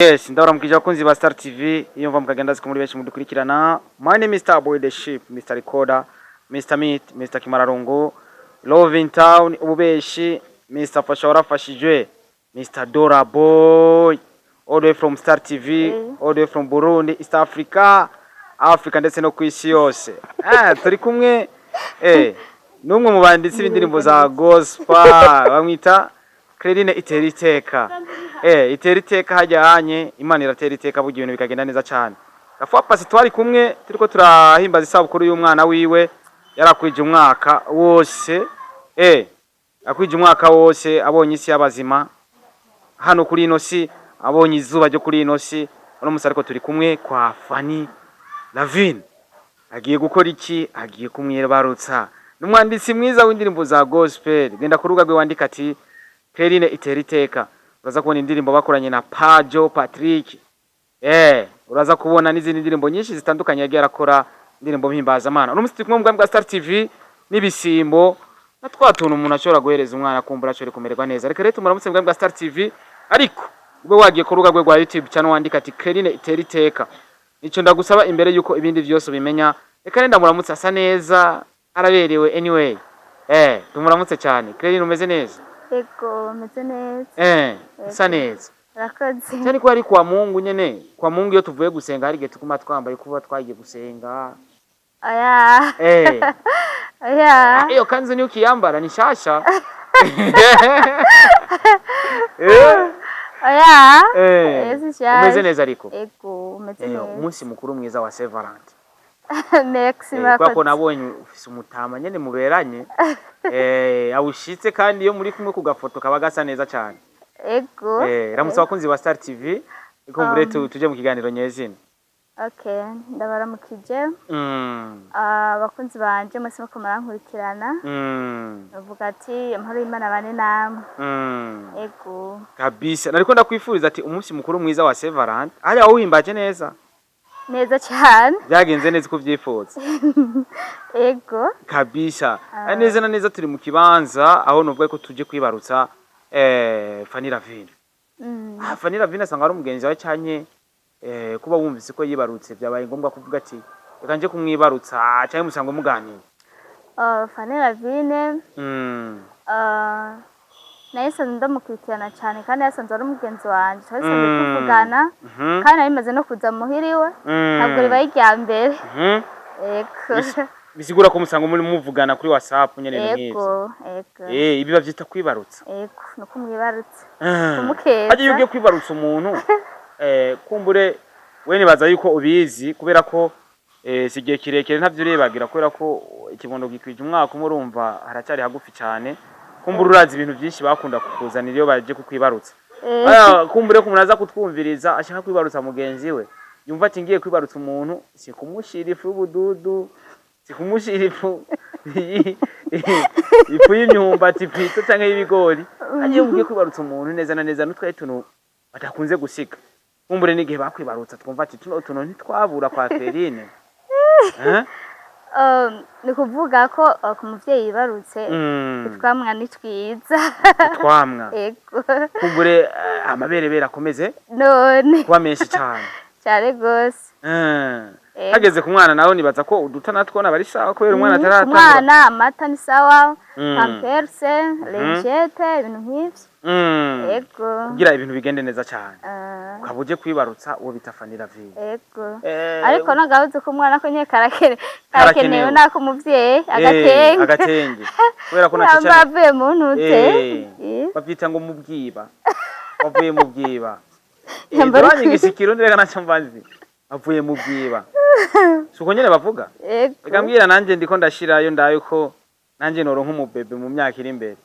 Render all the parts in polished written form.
Yes, ndabaramukije abakunzi ba Star TV iyo mva mukagenda ziko muri benshi mudukurikirana. My name is Mr. Boy the Ship, Mr. Recorder, Mr. Meat, Mr. Kimararungu, Love in Town, ububeshi, Mr. Fashora Fashijwe, Mr. Dora Boy, all the way from Star TV, all the way from Burundi, East Africa, Africa ndetse no kwisi yose. Turi kumwe numwe mu banditsi b'indirimbo za gospel bamwita Credine Iteriteka. Iteriteka hajyanye Imana iratera iteka bugiye ibintu bikagenda neza cyane. Gafuwa pasi twari kumwe turiko turahimbaza isabukuru y'umwana wiwe yarakwije umwaka wose. Akwije umwaka wose abonye isi y'abazima. Hano kuri ino si abonye izuba ryo kuri ino si. Uno musi ariko turi kumwe kwa Fanny Lavine. Agiye gukora iki? Agiye kumwibarutsa. Numwanditsi mwiza w'indirimbo za gospel. Genda kuruga gwe wandika ati Credine Iteriteka. Uraza kubona indirimbo bakoranye na Pajo Patrick. Uraza kubona n'izindi ndirimbo nyinshi zitandukanye yagiye arakora indirimbo mpimbaza Imana. Uno musi kumwe bwa Star TV nibisimbo natwatuntu umuntu ashobora guhereza umwana kumbura ashobora kumererwa neza. Reka rero tumuramutse bwa Star TV ariko ubwo wagiye ku rubuga rwa YouTube channel wandika ati Credine Iteriteka. Nico ndagusaba imbere yuko ibindi byose ubimenya. Reka renda muramutse asa neza araberewe anyway. Tumuramutse cyane. Credine umeze neza? Ego, meze neza. Asa neza. Rakoze. Cyane ko ari kwa Mungu nyene. Kwa Mungu iyo tuvuye gusenga hari gihe tukuma twambaye kuba twagiye gusenga. Aya. Aya. Iyo kanzu ni ukiyambara ni shasha. Aya. Ese shasha. Umeze neza ariko. Ego, umeze neza. Umunsi mukuru mwiza wa Saint Valentin. Next Kwa nabonye ufise umutama nyene muberanye. Awushitse kandi iyo muri kumwe ku gafoto kaba gasa neza cyane. Ego. Ramutse abakunzi ba Star TV ikumbure tuje mu kiganiro nyezina. Okay, ndabaramukije. Abakunzi banje mwese bako marankurikirana. Bavuga ati amahoro y'Imana bane namwe. Ego. Kabisa. Nariko ndakwifuriza ati umunsi mukuru mwiza wa Saint Valentin. Ari aho uhimbaje neza. Neza cyane. Byagenze neza uko byifuza. Ego. Kabisa. Neza na neza turi mu kibanza aho nuvuga ko tuje kwibarutsa Fanny Lavine. Fanny Lavine asanga ari umugenzi wawe cyanye kuba wumvise ko yibarutse byabaye ngombwa kuvuga ati reka nje kumwibarutsa cyane musango muganira. Fanny Lavine nahise ndamukurikirana cyane kandi yasanze ari umugenzi wanje twese tuvugana kandi narimaze no kuza muhiriwe ntabwo ribaye irya mbere. Bisigura ko musango muri muvugana kuri WhatsApp nyene n'ivyo. Ibi bavyita kwibarutsa. No kumwibarutsa. Kumukeza. Aje yugiye kwibarutsa umuntu kumbure we nibaza yuko ubizi kubera ko sigiye kirekere ntavyo urebagira kubera ko ikibondo gikwije umwaka umurumva haracyari hagufi cyane. Kumbura urazi ibintu byinshi bakunda kukuzanira iyo baje kukwibarutsa. Kumbure ko munaza kutwumviriza ashaka kwibarutsa mugenzi we. Yumva ati ngiye kwibarutsa umuntu si kumushira ifu y'ubududu si kumushira ifu y'imyumbati pito cyangwa y'ibigori. Agiye ngiye kwibarutsa umuntu neza na neza nutwaye tuntu batakunze gusiga. Kumbure n'igihe bakwibarutsa twumva ati tuno ntitwabura kwa Credine. Ni kuvuga ko ku muvyeyi yibarutse twamwa ni twiza. Twamwa. Ego. Kumbure amaberebera akomeze none kuba menshi cyane. Cyare gose. Hageze ku mwana nawe nibaza ko uduta natwo nabari sawa kubera umwana ataratanga. Umwana amata ni sawa, pamperse, lingette, ibintu nk'ivyo. Ego. Kugira ibintu bigende neza cyane. Ukabuje kwibarutsa uwo bita Fanny Lavine. Ego. Ariko nagabuze ku mwana ko nye karakenewe nako muvyeyi agatenge. Agatenge. Kubera ko naco cyane. Bavuye mu ntute. Bavyita ngo mubwiba. Bavuye mu bwiba. Ndabanye gisikiro ndega naco mbanzi. Bavuye mu bwiba. Suko nyene bavuga? Ega mbwira nanje ndiko ndashirayo ndayo ko nanje noronka umubebe mu myaka iri imbere.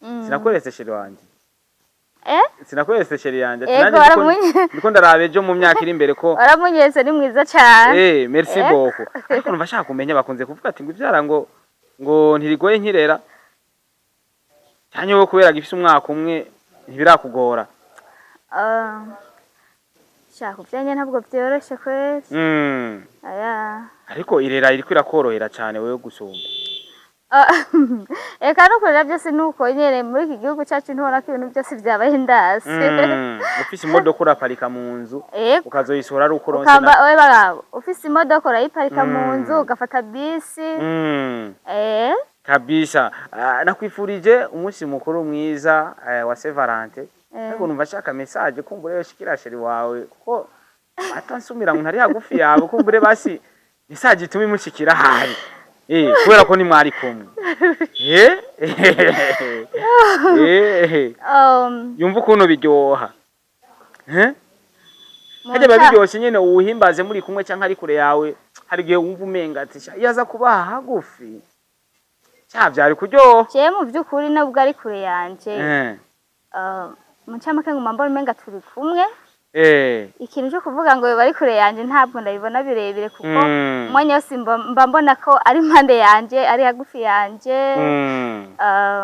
Sinakoretse shiri wanje. Sinakoretse shiri yanje. Ndiko ndarabe ejo mu myaka iri imbere ko Waramunyeze ni mwiza cyane. Merci beaucoup. Ariko numva shaka kumenya bakunze kuvuga ati ngo ivyara ngo ntirigoye nkirera. Cyanye wo kubera gifise umwaka umwe ntibirakugora. Shaka uvyenye ntabwo byoroshe kwese. Aya. Ariko irera iri kwirakorohera cyane wewe gusumba. Eka no kurera byose nuko nyene muri iki gihugu cyacu ntubona ko ibintu byose byabaye ndasi. Ufise imodoka uraparika mu nzu Yego. ukazoyisora ari uko Ukamba we bagabo ufise imodoka urayiparika mu nzu ugafata bisi. Kabisa. Nakwifurije umunsi mukuru mwiza wa Saint Valentin. Ariko numva shaka message kumbure yoshikira sheri wawe kuko atansumira ngo ntari hagufi yawe kumbure basi message itumi mushikira hari. Kubera ko ni mwari kumwe. Yumva ukuntu biryoha. Hajya babiryoshe nyene uwuhimbaze muri kumwe canke ari kure yawe hari gihe wumva umenga ati yaza kubaha hagufi. Cyari kuryoha. Je mu byukuri nabwo ari kure yanje. Mu cyamake nguma mbona umenga turi kumwe. Ikintu cyo kuvuga ngo bari kure yanje ntabwo ndabibona birebire kuko umwanya wose mba mbona ko ari impande yanje ari hagufi yanje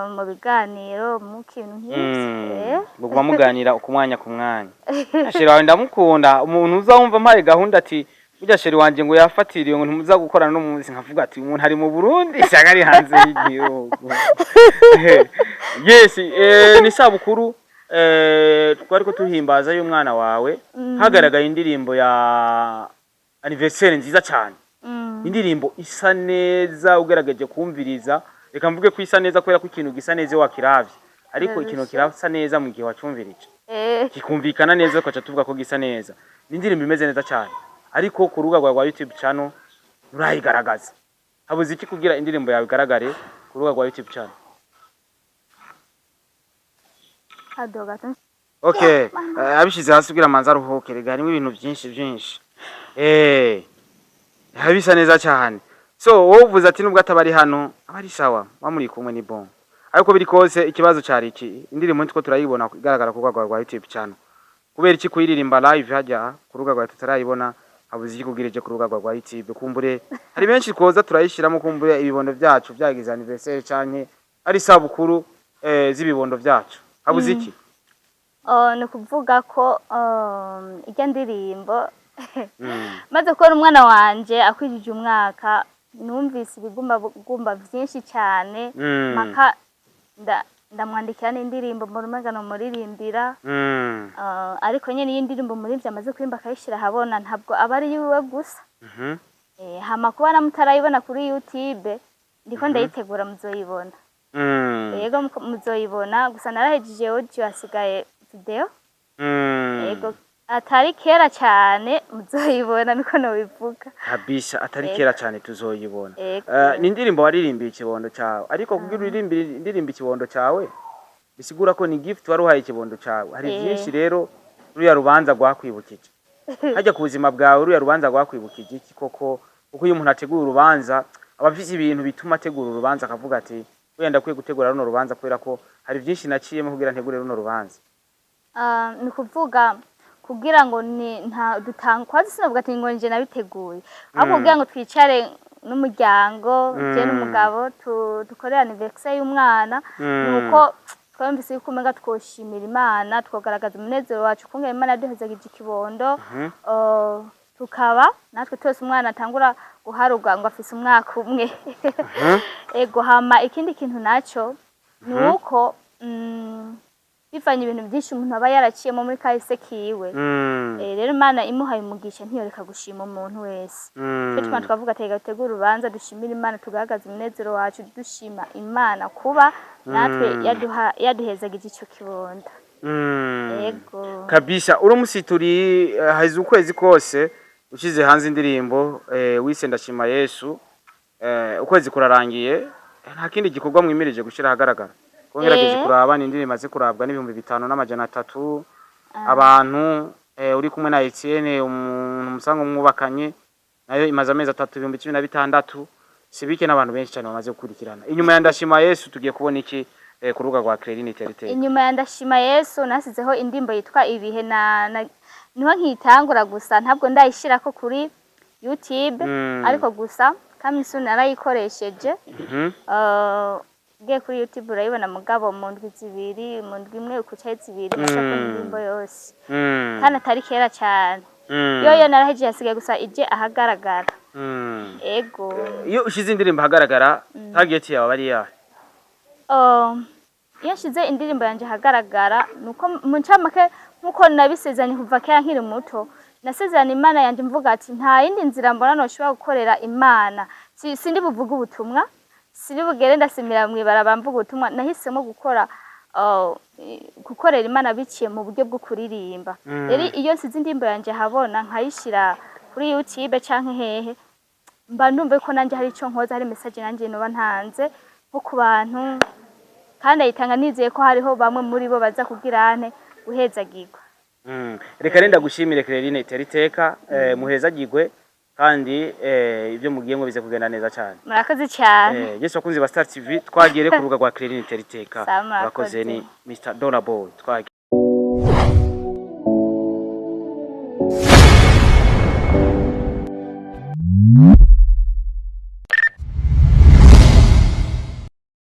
mu biganiro mu kintu nk'iki bugwa muganira ukumwanya ku mwanya. Sheri wawe ndamukunda umuntu uzawumva mpaye gahunda ati burya sheri wanje ngo yafatiriye ngo ntimuza gukorana no munsi nkavuga ati umuntu ari mu Burundi cyangwa ari hanze y'igihugu. Yes, ni sabukuru twari ko tuhimbaza y'umwana wawe hagaragaye indirimbo ya anniversaire nziza cyane. Indirimbo isa neza ugerageje kumviriza reka mvuge ko isa neza kubera ko ikintu gisa neza wakiravye ariko ikintu kirasa neza mu gihe wacumvirije kikumvikana neza ko tuvuga ko gisa neza. Indirimbo imeze neza cyane ariko ku rubuga rwa YouTube channel urayigaragaza. Habuze iki kugira indirimbo yawe igaragare ku rubuga rwa YouTube channel? Okay, abishize hasi kugira manza ruhuke rega harimo ibintu byinshi. Habisa neza cyane. So wowe uvuze ati nubwo atabari hano abari sawa bamuri kumwe ni bon. Ariko biri kose ikibazo cyari iki indirimbo ntiko turayibona igaragara ku rwego rwa YouTube channel. Kubera iki kuyiririmba live hajya ku rubuga rwa tutarayibona habuze iki kugireje ku rubuga rwa YouTube kumbure hari benshi koza turayishiramo kumbure ibibondo byacu byagize anniversaire canke ari sabukuru z'ibibondo byacu. Habuze iki? Ni kuvuga ko ijya ndirimbo maze kubona umwana wanje akwijije umwaka numvise ibigumba byinshi cyane maka ndamwandikira n'indirimbo mu rumagano muririmbira ariko nyene iyi ndirimbo muri byamaze kwimba akayishira habona ntabwo abari yiwe gusa hama kuba namutarayibona kuri YouTube ndiko ndayitegura muzoyibona. Yego muzoyibona gusa narahejeje audio hasigaye video. Yego atari kera cyane muzoyibona niko no bivuga. Kabisa atari kera cyane tuzoyibona. Ni indirimbo waririmbiye ikibondo cyawe ariko kugira uririmbiye indirimbo ikibondo cyawe bisigura ko ni gift waruhaye ikibondo cyawe. Hari byinshi rero ruya rubanza rwakwibukije. Hajya ku buzima bwawe ruya rubanza rwakwibukije iki koko uko uyu muntu ategura urubanza abafite ibintu bituma ategura urubanza akavuga ati wenda kwiye gutegura runo rubanza kubera ko hari byinshi naciyemo kugira ntegure runo rubanza. Ni kuvuga kugira ngo ni nta dutankwazi sinavuga ati ngo nje nabiteguye ahubwo kugira ngo twicare n'umuryango je n'umugabo dukorera anniversaire y'umwana nuko twumvise yuko umenga twoshimira Imana twogaragaza umunezero wacu kungera Imana yaduhezagije ikibondo tukaba natwe twese umwana atangura guharuga ngo afise umwaka umwe. Ego hama ikindi kintu naco nuko bivanye ibintu byinshi umuntu aba yaraciyemo muri kahise kiwe. Rero Imana imuhaye umugisha ntiyoreka gushima umuntu wese. Cyo twavuga tega gutegura urubanza dushimira Imana tugaragaza umunezero wacu dushima Imana kuba natwe yaduhezagije icyo kibondo. Yego kabisa urumusituri hazi ukwezi kose ushize hanze indirimbo wise ndashima Yesu ukwezi kurarangiye nta kindi gikorwa mwimirije gushira hagaragara kongerageje kuraba n'indirimbo maze kurabwa n'ibihumbi 5,300 abantu uri kumwe na Etienne umuntu musango mwubakanye nayo imaze amezi 3,2016 sibike n'abantu benshi cyane bamaze gukurikirana. Inyuma ya ndashima Yesu tugiye kubona iki ku rubuga rwa Credit Territory? Inyuma ya ndashima Yesu nasizeho indimbo yitwa ibihe niho nkitangura gusa ntabwo ndayishira ko kuri YouTube ariko gusa Kamisu narayikoresheje. Ngiye kuri YouTube urayibona mugabo mu ndwi zibiri mu ndwi imwe ukucaye zibiri nashaka indimbo yose kandi atari kera cyane yoyo naraheje yasigaye gusa ije ahagaragara. ego iyo ushize indirimbo ahagaragara target yawe bari yahe? iyo nshize indirimbo yanjye ahagaragara nuko mu ncamake nkuko nabisezeranye kuva kera nkiri muto, nasezeranye Imana yanjye mvuga ati nta yindi nzira mbona noshobora gukorera Imana, sindi buvuga ubutumwa, sindi bugere ndasimira mwibara mvuga ubutumwa, nahisemo gukorera Imana biciye mu buryo bwo kuririmba. Rero iyo nsize indirimbo yanjye habona nkayishira kuri YouTube canke hehe, mba ndumva ko nanjye hari ico nkoza, hari message nanjye noba ntanze nko ku bantu, kandi ayitanga nizeye ko hariho bamwe muri bo baza kugirane guhezagirwa. Reka renda gushimire Clairine Teriteka, muhezagirwe kandi ibyo mugiye ngo bize kugenda neza cyane. Murakoze cyane. Yesu akunze ba Star TV, twagire ku rubuga rwa Clairine Teriteka. Murakoze ni Mr. Dollar Boy. Twagire